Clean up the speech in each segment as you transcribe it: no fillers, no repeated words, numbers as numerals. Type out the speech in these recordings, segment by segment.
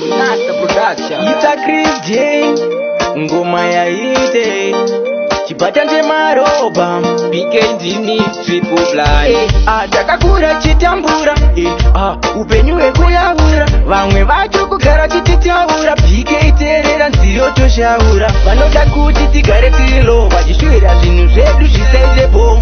Munasta Production. Ita Chris J, ngoma ya ite chipata ndemaroba PK ndini triple blind. takakura chitambura upenyu hwekuyavura vamwe vacho kugara chititaura PK terera nziyo toshaura vanoda kuti tigare tiro vachishuvira zvinhu zvedu zvisaizepo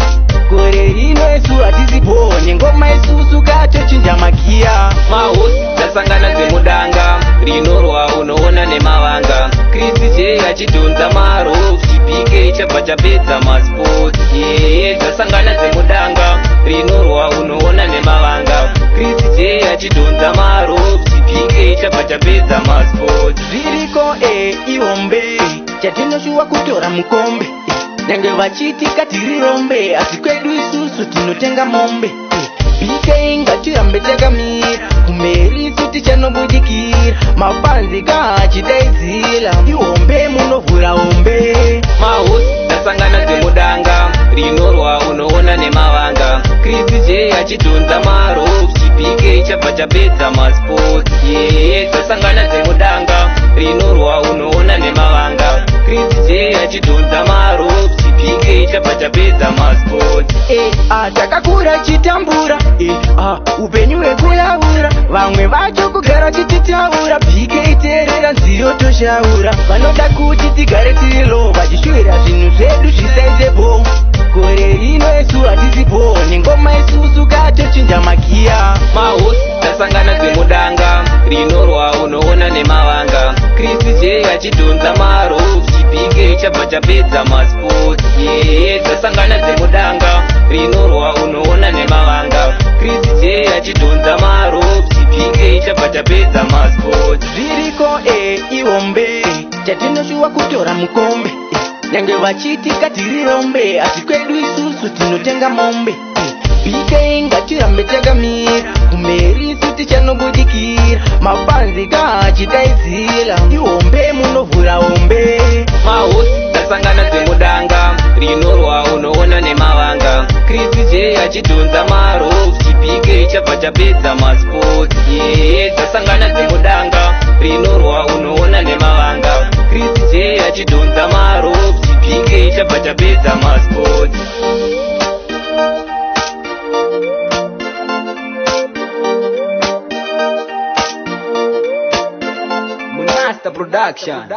gore rino isu hatizipo nengoma isusu katochinja makiya Mahosi tasangana dzemudanga rinorwa unoona nemavanga. Chris J achidhonza maroves PK chabva chapedza masports. Tasangana dzemudanga rinorwa unoona nemavanga. Chris J achidhonza maroves PK chabva chapedza masports. zviriko ihombe chatinoshuwa kutora mukombe nyange vachitika tirirombe asi kwedu isusu tinotenga mombe PK ngatirambe takamira kumberi isu tichanobudikira mapanzi kachidaidzira ihombe munovhura hombe Mahosi tasangana dzemudanga rinorwa unoona nemavanga. Chris J achidhonza maroves PK chabva chapedza masports. Tasangana dzemudanga rinorwa unoona nemavanga. Chris J achidhonza maroves PK chabva chapedza masports. takakura chitambura upenyu hwekuyavura vamwe vacho kugara chititaura PK terera nziyo toshaura vanoda kuti tigare tiro vachishuvira zvinhu zvedu zvisaizepo gore rino isu hatizipo nengoma isusu katochinja makiya Mahosi tasangana dzemudanga rinorwa unoona nemavanga. Chris J achidhonza maroves PK chabva chapedza masports. Tasangana dzemudanga rinorwa unoona nemavanga. Chris J achidhonza maroves PK chabva chapedza masports. zviriko ihombe chatinoshuwa kutora mukombe nyange vachitika tirirombe asi kwedu isusu tinotenga mombe PK ngatirambe takamira kumberi isu tichanobudikira mapanzi kachidaidzira ihombe munovhura hombe Mahosi tasangana dzemudanga rinorwa unoona nemavanga. Chris J achidhonza maroves PK chabva chapedza masports. Tasangana dzemudanga rinorwa unoona nemavanga. Chris J achidhonza maroves PK chabva chapedza masports. Munasta Production.